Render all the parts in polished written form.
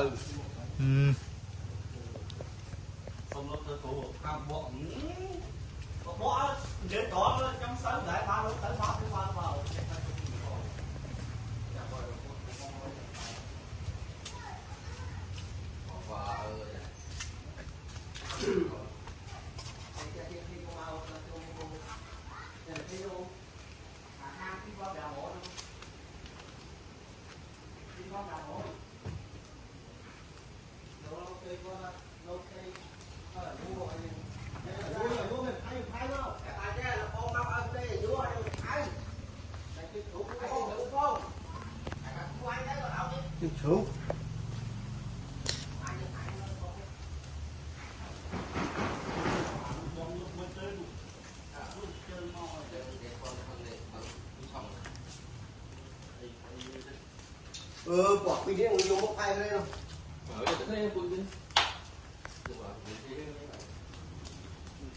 ừ không nó tôi cổ ham bọn bỏ để tỏ trong sân đại ba lúc tới ba cái vào xuống bỏ pin đấy dùng một hai đây không? ở đây thấy em đi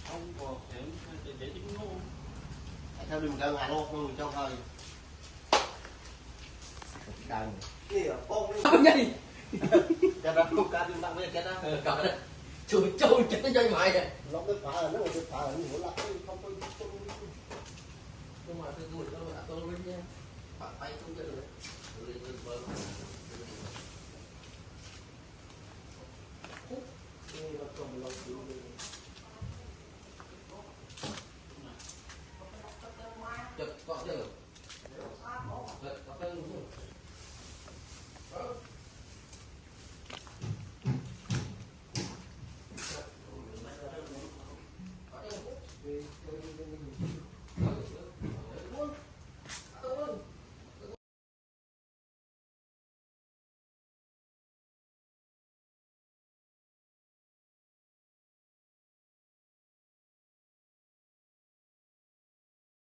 không có để tính luôn Theo đừng ra ngoài đâu, không trong hơi. Càng kia bông không nhỉ cái đó không ca đừng tặng với cái đó. cả đấy chui chui chết nó chơi mày này Nó cái phá là nó một cái phá là như là không nhưng mà tôi với nha bắt tay không chơi được chụp có chưa có tên